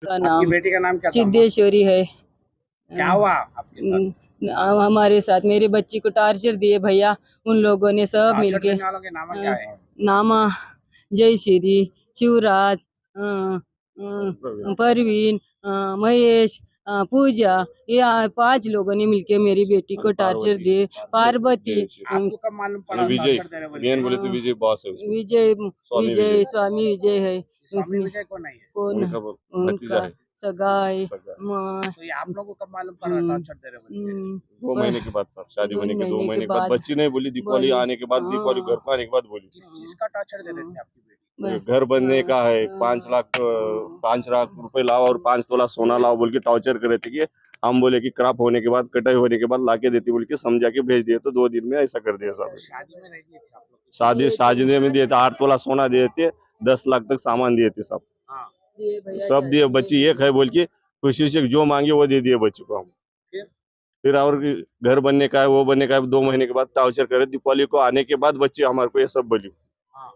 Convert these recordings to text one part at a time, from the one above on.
का आपकी नाम बेटी का नाम क्या था? सिद्धेश्वरी है। क्या हुआ आपके साथ? हमारे साथ मेरी बच्ची को टार्चर दिए भैया उन लोगों ने सब टॉर्चर मिलके। देने वालों के नाम क्या है? नामा जय श्री शिवराज परवीन महेश पूजा ये 5 लोगों ने मिलके मेरी बेटी को टार्चर दिए। पार्वती आपको कब मालूम पड़ा विजय टॉर्चर दे रहे बोल मेन के? बोले तो विजय बॉस है उसमें। विजय स्वामी विजय विजय स्वामी विजय है स्वामी उसमें। विजय कौन है? कौन उनका भतीजा उनका है। सगा है। सगा। तो ये आप लोगों को कब मालूम पड़ा टॉर्चर दे रहे बोल के? 2 महीने के बाद साहब, शादी होने के 2 महीने के बाद बच्ची नहीं बोली, दीपावली बोली। आने के बाद, दीपावली घर पर आने के बाद बोली। किस चीज का टॉर्चर दे रहे थे आपकी बेटी? घर बनने का है, 5 लाख रुपए लाओ और 5 तोला सोना लाओ बोल के टॉर्चर कर रहे थे कि हम बोले कि क्रॉप होने के बाद, कटाई होने के बाद लाके देती बोल के समझा के भेज दिए, तो 2 दिन में ऐसा कर दिया साहब। शादी में नहीं दिए थे आप लोग? शादी में दिए थे, 8 तोला सोना दिए थे, 10 लाख तक सामान दिए थे साहब। हाँ। सब दिए, बच्ची एक है बोल के खुशी से जो मांगे वो दे दिए बच्ची को हम। फिर और घर बनने का है, वो बनने का है, 2 महीने के बाद टॉर्चर करे, दीपावली को आने के बाद बच्ची हमारे को ये सब बोली। हाँ।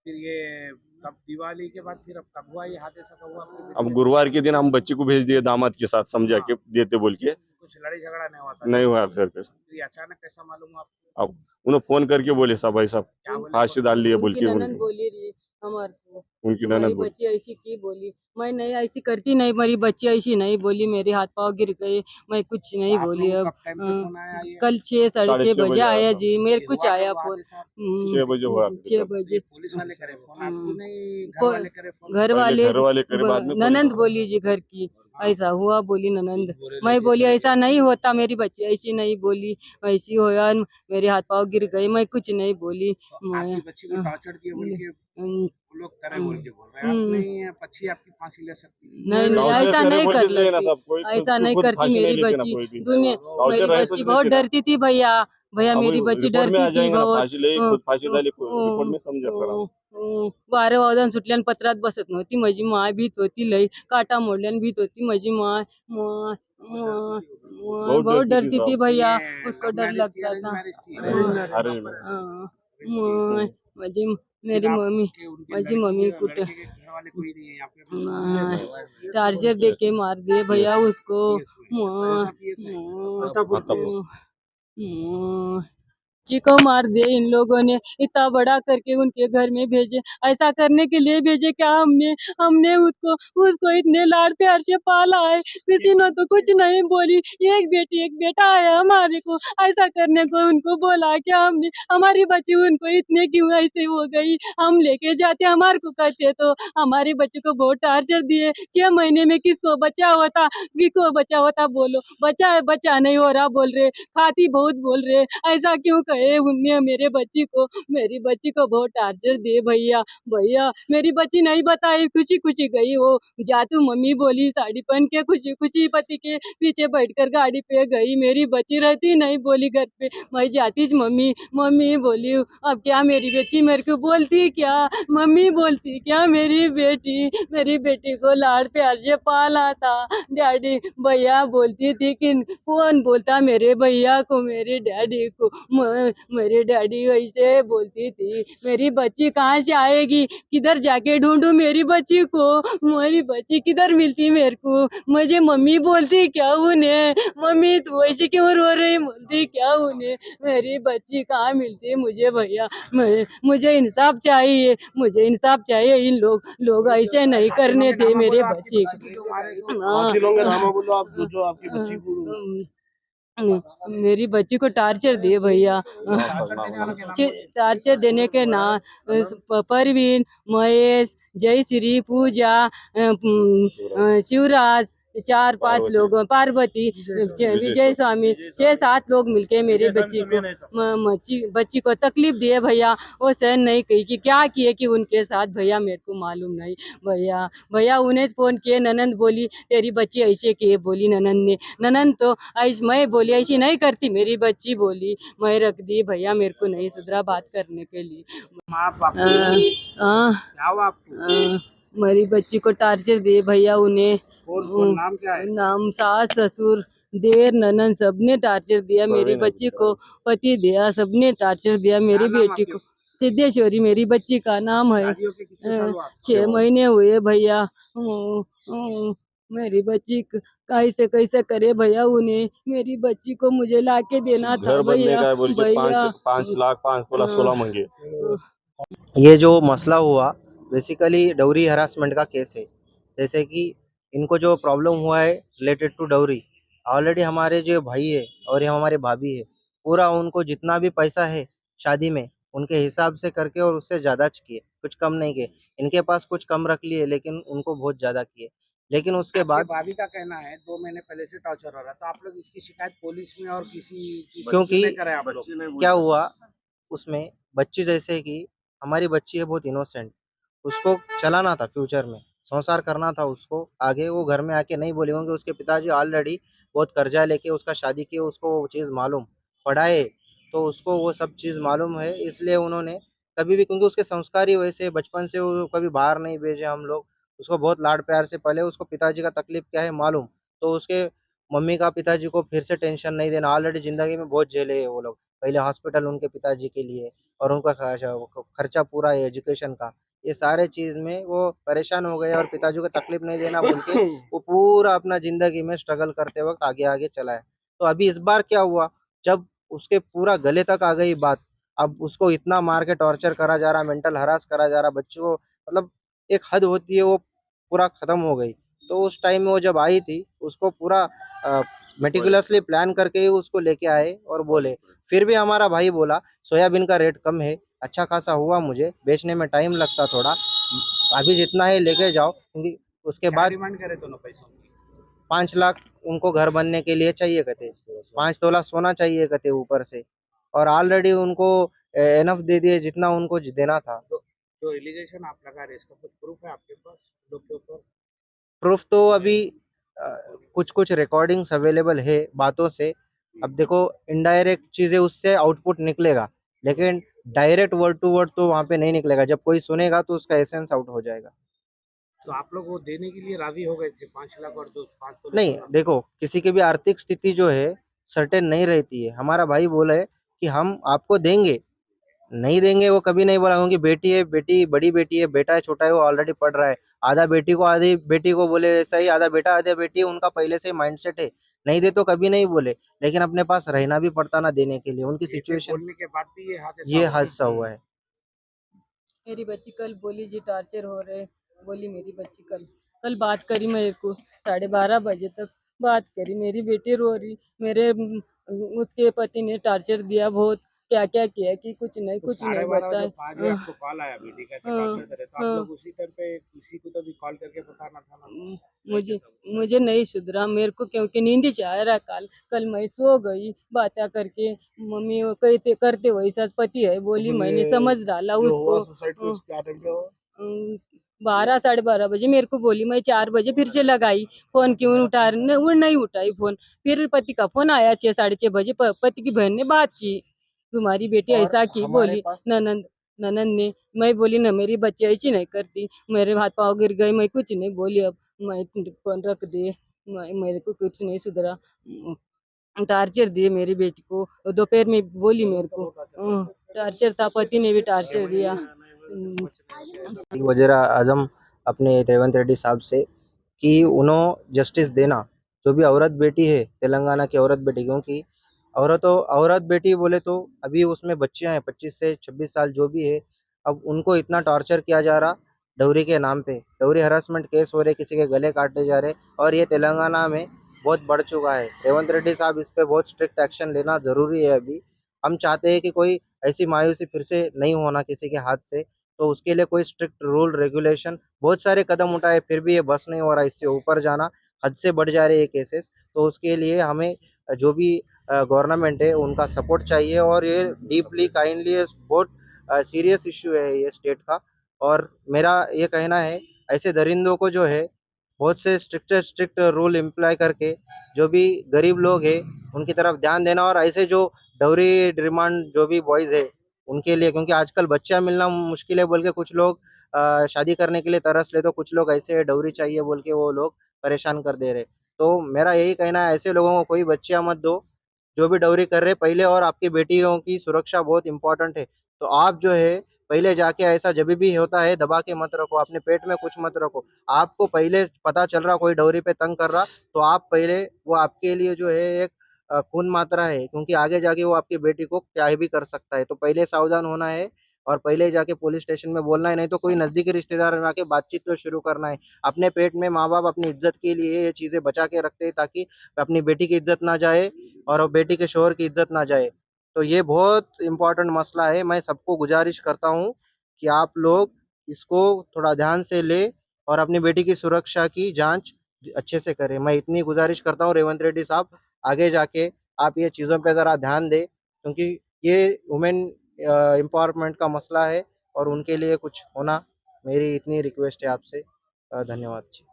फिर ये कब दिवाली के बाद फिर अब कब हुआ ये हादसा? कब हुआ आपकी बेटी अब के गुरुवार के दिन हम बच्ची को भेज दिए दामाद के साथ, समझा के देते बोल के। साथ? कुछ लड़ाई झगड़ा नहीं हुआ था? नहीं हुआ घर पे। फिर ये अचानक कैसा मालूम हुआ आपको? अब उन्हें फोन करके बोले साहब भाई साहब क्या बोले? फांसी डाल लिए बोल उनकी के। ननद बोली रही हमारे को उनकी तुम्हारी ननद बोली। बच्ची ऐसी की बोली। मैं नहीं ऐसी करती नहीं, मेरी बच्ची ऐसी नहीं बोली, मेरे हाथ पाँव गिर गए, मैं कुछ नहीं आप बोली। लोगों को अब कब टाइम पे फोन आया ये? कल 6 साढ़े 6 6:30 बजे बजे आया आया साहब। जी, मेरे ये कुछ हुआ आया कब फोन। हादसा? 6 बजे हुआ। 6 बजे पुलिस वाले करे फोन? आपको नहीं, घर को- वाले करे फोन? घर पहले वाले घर वाले करे, बाद में ननंद पुलिस। बोली जी घर की ऐसा हुआ बोली ननंद। मैं बोली ऐसा नहीं होता, मेरी बच्ची ऐसी नहीं बोली, ऐसी होया मेरे हाथ पाँव गिर गए, मैं कुछ नहीं बोली। आपकी बच्ची को टॉर्चर किए बोल के हम्म, वो लोग करे बोल के बोल रहे हैं। आप नहीं बच्ची आपकी फांसी ले सकती? नहीं नहीं टॉर्चर ऐसा करे नहीं बोल के कर इसलिए ना सकती, साहब, कोई ऐसा नहीं खुद करती फांसी नहीं मेरी लेते ना बच्ची। कोई भी। दुनिया टॉर्चर मेरी रहे तो बच्ची इसलिए बहुत लेते ना। डरती थी भैया। भैया अब मेरी बच्ची रिपोर्ट में आ डरती थी जाएंगे ना, बहुत। फाशी लई खुद फाशी झाली, रिपोर्ट में समजा करा। 12 वाजून सुटल्यान पत्रात बसत नव्हती माझी माय, भीत होती लई, काटा मोडल्यान भीत होती माझी माय। माय माय माय बहुत डरती थी डरती थी साहब। भैया, ये उसको लव डर मैरिज थी, लगता अरेंज था। मैरिज थी? अरे माय माझी मेरी फिर मम्मी, उनके माझी लड़की मम्मी के कुठे लड़के के घर वाले कोई नहीं है यहाँ पे? टार्चर दे के मार दिए भैया उसको। कौन सा केस है? बच्ची को मार दिए इन लोगों ने, इतना बड़ा करके उनके घर में भेजे। ऐसा करने के लिए भेजे क्या? हमने हमने उसको उसको इतने लाड प्यार से पाला है, किसी ने तो कुछ नहीं बोली। एक बेटी एक बेटा है हमारे को, ऐसा करने को उनको बोला क्या? हमने हमारी बच्ची उनको इतने क्यों ऐसे हो गई? हम लेके जाते हमारे को कहते तो हमारी बच्ची को बहुत टार्चर दिए। 6 महीने में किसको बच्चा होता, किसको बच्चा होता बोलो? बच्चा है, बच्चा नहीं हो रहा बोल रहे, खाती बहुत बोल रहे, ऐसा क्यों कहे उनने मेरे बच्ची को? मेरी बच्ची को बहुत टार्चर दिए भैया। भैया मेरी बच्ची नहीं बताई, खुशी खुशी गई वो। जातू मम्मी बोली, साड़ी पहन के खुशी खुशी पति के पीछे बैठकर गाड़ी पे गई। मेरी बच्ची रहती नहीं बोली घर पे, मैं जाती मम्मी मम्मी बोली। अब क्या मेरी बच्ची मेरे को बोलती क्या? मम्मी बोलती क्या? मेरी बेटी को लाड़ प्यार से पाला था डैडी। भैया बोलती थी कि कौन बोलता मेरे भैया को, मेरे डैडी को? मेरे डैडी ऐसे बोलती थी। मेरी बच्ची कहाँ से आएगी? किधर जाके ढूंढूं मेरी बच्ची को? मेरी बच्ची किधर मिलती मेरे को? मुझे मम्मी बोलती क्या उन्हें? मम्मी तू ऐसे क्यों रो रही बोलती क्या उन्हें? मेरी बच्ची कहाँ मिलती मुझे भैया? मुझे इंसाफ चाहिए, मुझे इंसाफ चाहिए। इन लोग ऐसे नहीं करने थे मेरे बच्ची रामा बोलो आप, जो आपकी बच्ची को मेरी बच्ची को टार्चर दिए भैया। टार्चर देने के नाम परवीन महेश जय श्री पूजा शिवराज 4-5 लोग, पार्वती विजय स्वामी 6-7 लोग मिलके मेरी बच्ची को बच्ची को तकलीफ दिए भैया। वो सहन नहीं की कि क्या किए कि उनके साथ भैया मेरे को मालूम नहीं भैया। भैया उन्हें फोन किए, ननंद बोली तेरी बच्ची ऐसे किए बोली ननंद ने। ननंद तो ऐसी मैं बोली ऐसी नहीं करती, मेरी बच्ची बोली, मैं रख दी भैया। मेरे को नहीं सुधरा बात करने के लिए। मेरी बच्ची को टार्चर दिए भैया उन्हें। नाम क्या है? नाम सास ससुर देर ननन सबने टार्चर दिया मेरी बच्ची को, पति दिया सबने टार्चर दिया मेरी बेटी को। सिद्धेश्वरी मेरी बच्ची का नाम है। शादियों के कितने साल हुआ आपको? 6 महीने हुए भैया। मेरी बच्ची कैसे कैसे करे भैया, उन्हें मेरी बच्ची को मुझे लाके देना था घर बनने भैया। का है बोल के भैया 5 लाख 5 तोला अ, सोना मांगे। ये जो मसला हुआ बेसिकली डोरी हरासमेंट का केस है। जैसे कि इनको जो प्रॉब्लम हुआ है रिलेटेड टू डोरी, ऑलरेडी हमारे जो भाई है और ये हमारे भाभी है, पूरा उनको जितना भी पैसा है शादी में उनके हिसाब से करके और उससे ज़्यादा किए, कुछ कम नहीं किए। इनके पास कुछ कम रख लिए लेकिन उनको बहुत ज़्यादा किए। लेकिन उसके आपके बाद भाभी का कहना है 2 महीने पहले से टॉर्चर हो रहा है, तो आप लोग इसकी शिकायत पुलिस में और किसी चीज क्योंकि में करें आप लोग? बच्ची नहीं क्या बोली। हुआ उसमें, बच्ची जैसे कि हमारी बच्ची है बहुत इनोसेंट, उसको चलाना था फ्यूचर में, संसार करना था उसको आगे। वो घर में आके नहीं बोले होंगे, उसके पिताजी ऑलरेडी बहुत कर्जा लेके उसका शादी किए, उसको वो चीज़ मालूम, पढ़ाए, तो उसको वो सब चीज़ मालूम है। इसलिए उन्होंने कभी भी, क्योंकि उसके संस्कार ही वैसे बचपन से वो कभी बाहर नहीं भेजे हम लोग, उसको बहुत लाड प्यार से पले, उसको पिताजी का तकलीफ क्या है मालूम, तो उसके मम्मी का पिताजी को फिर से टेंशन नहीं देना। ऑलरेडी ज़िंदगी में बहुत झेले हैं वो लोग, पहले हॉस्पिटल उनके पिताजी के लिए और उनका खर्चा पूरा है एजुकेशन का, ये सारे चीज़ में वो परेशान हो गए और पिताजी को तकलीफ नहीं देना बोल के वो पूरा अपना ज़िंदगी में स्ट्रगल करते वक़्त आगे-आगे चला है। तो अभी इस बार क्या हुआ, जब उसके पूरा गले तक आ गई बात, अब उसको इतना मार के टॉर्चर करा जा रहा, मेंटल हरास करा जा रहा, बच्ची को मतलब एक हद होती है वो पूरा ख़त्म हो गई। तो उस टाइम में वो जब आई थी, उसको पूरा मेटिकुलसली प्लान करके ही उसको लेके आए और बोले। फिर भी हमारा भाई बोला सोयाबीन का रेट कम है, अच्छा खासा हुआ, मुझे बेचने में टाइम लगता थोड़ा, अभी जितना है लेके जाओ, क्योंकि उसके क्या बाद डिमांड करे दोनों पैसों की? 5 लाख उनको घर बनने के लिए चाहिए कहते, 5 तोला सोना चाहिए कहते ऊपर से, और ऑलरेडी उनको एनफ दे दिए जितना उनको देना था। तो जो एलिगेशन आप लगा रहे हैं, इसका कुछ प्रूफ है आपके पास लोग के ऊपर? प्रूफ तो अभी कुछ कुछ रिकॉर्डिंग्स अवेलेबल है बातों से। अब देखो इनडायरेक्ट चीज़ें उससे आउटपुट निकलेगा, लेकिन डायरेक्ट वर्ड टू वर्ड तो वहाँ पे नहीं निकलेगा। जब कोई सुनेगा तो उसका एसेंस आउट हो जाएगा। तो आप लोग वो देने के लिए राजी हो गए थे 5 लाख और जो 5 तोले नहीं सोना? देखो, किसी की भी आर्थिक स्थिति जो है सर्टेन नहीं रहती है। हमारा भाई बोला है कि हम आपको देंगे, नहीं देंगे वो कभी नहीं बोला, क्योंकि बेटी है, बेटी बड़ी बेटी है, बेटा है छोटा है, वो ऑलरेडी पढ़ रहा है। आधा बेटी को आधी बेटी को बोले ऐसा ही, आधा बेटा आधा बेटी, उनका पहले से ही माइंडसेट है। नहीं दे तो कभी नहीं बोले, लेकिन अपने पास रहना भी पड़ता ना देने के लिए, उनकी ये फिर सिचुएशन। बोलने के बाद भी ये हादसा ये हुआ? हादसा हुआ है। मेरी बच्ची कल बोली जी टॉर्चर हो रहे, बोली मेरी बच्ची कल कल बात करी मेरे को, 12:30 बजे तक बात करी, मेरी बेटी रो रही, मेरे उसके पति ने टॉर्चर दिया बहुत, क्या क्या किया कि तो कुछ नहीं 12:30 बताए। जब 5 बजे आपको कॉल आया बेटी कैसे हाँ टॉर्चर करे, तो आप हाँ। लोग उसी टाइम पे किसी को तो भी कॉल करके बताना था ना? म- मुझे मुझे नहीं सुधरा मेरे को, क्योंकि नींद ही आ रहा कल कल मैं सो गई बातें करके, मम्मी वो कहते करते वैसा पति है बोली, मैंने समझ डाला उसको। सुसाइड को क्या टाइम पे हुआ? 12 साढ़े 12 बजे मेरे को बोली, मैं 4 बजे फिर से लगाई फोन, क्यों उठा वो नहीं उठाई फोन। फिर पति का फोन आया 6 साढ़े 6 बजे, पति की बहन ने बात की, तुम्हारी बेटी और ऐसा की, हमारे बोली पास ननंद ननंद ने। मैं बोली ना मेरी बच्ची ऐसी नहीं करती, मेरे हाथ पाँव गिर गए, मैं कुछ नहीं बोली, अब मैं फोन रख दे, मेरे को कुछ नहीं सुधरा। टार्चर दिए मेरी बेटी को, दोपहर में बोली मेरे को टार्चर था, पति ने भी टार्चर दिया। वजीर आजम अपने रेवंत रेड्डी साहब से कि उन्होंने जस्टिस देना, जो भी औरत बेटी है तेलंगाना की औरत बेटी, क्योंकि औरत बेटी बोले तो अभी उसमें बच्चियां हैं 25 से 26 साल जो भी है, अब उनको इतना टॉर्चर किया जा रहा डौरी के नाम पे, डौरी हरासमेंट केस हो रहे, किसी के गले काटे जा रहे, और ये तेलंगाना में बहुत बढ़ चुका है। रेवंत रेड्डी साहब इस पे बहुत स्ट्रिक्ट एक्शन लेना ज़रूरी है। अभी हम चाहते हैं कि कोई ऐसी मायूसी फिर से नहीं होना किसी के हाथ से, तो उसके लिए कोई स्ट्रिक्ट रूल रेगुलेशन, बहुत सारे कदम उठाए फिर भी ये बस नहीं हो रहा, इससे ऊपर जाना, हद से बढ़ जा रहे हैं केसेस। तो उसके लिए हमें जो भी गवर्नमेंट है उनका सपोर्ट चाहिए, और ये डीपली काइंडली बहुत सीरियस इश्यू है ये स्टेट का। और मेरा ये कहना है ऐसे दरिंदों को जो है बहुत से स्ट्रिक्ट रूल इम्प्लाई करके जो भी गरीब लोग हैं उनकी तरफ ध्यान देना, और ऐसे जो डोरी डिमांड जो भी बॉयज़ है उनके लिए, क्योंकि आजकल बच्चा मिलना मुश्किल है बोल के कुछ लोग शादी करने के लिए तरस ले, तो कुछ लोग ऐसे डोरी चाहिए बोल के वो लोग परेशान कर दे रहे। तो मेरा यही कहना है ऐसे लोगों को कोई बच्चियां मत दो जो भी डोरी कर रहे पहले, और आपकी बेटियों की सुरक्षा बहुत इंपॉर्टेंट है। तो आप जो है पहले जाके ऐसा जब भी होता है दबा के मत रखो, अपने पेट में कुछ मत रखो। आपको पहले पता चल रहा कोई डोरी पे तंग कर रहा, तो आप पहले वो आपके लिए जो है एक खून मात्रा है, क्योंकि आगे जाके वो आपकी बेटी को क्या भी कर सकता है। तो पहले सावधान होना है और पहले जाके पुलिस स्टेशन में बोलना है, नहीं तो कोई नज़दीकी रिश्तेदार में आके बातचीत तो शुरू करना है। अपने पेट में माँ-बाप अपनी इज़्ज़त के लिए ये चीज़ें बचा के रखते हैं ताकि अपनी बेटी की इज़्ज़त ना जाए और वो बेटी के शौहर की इज़्ज़त ना जाए। तो ये बहुत इम्पोर्टेंट मसला है। मैं सबको गुज़ारिश करता हूँ कि आप लोग इसको थोड़ा ध्यान से लें और अपनी बेटी की सुरक्षा की जाँच अच्छे से करें। मैं इतनी गुज़ारिश करता हूँ रेवंत रेड्डी साहब, आगे जाके आप ये चीज़ों पे ज़रा ध्यान दें, क्योंकि ये वुमेन एम्पावरमेंट का मसला है और उनके लिए कुछ होना, मेरी इतनी रिक्वेस्ट है आपसे। धन्यवाद जी।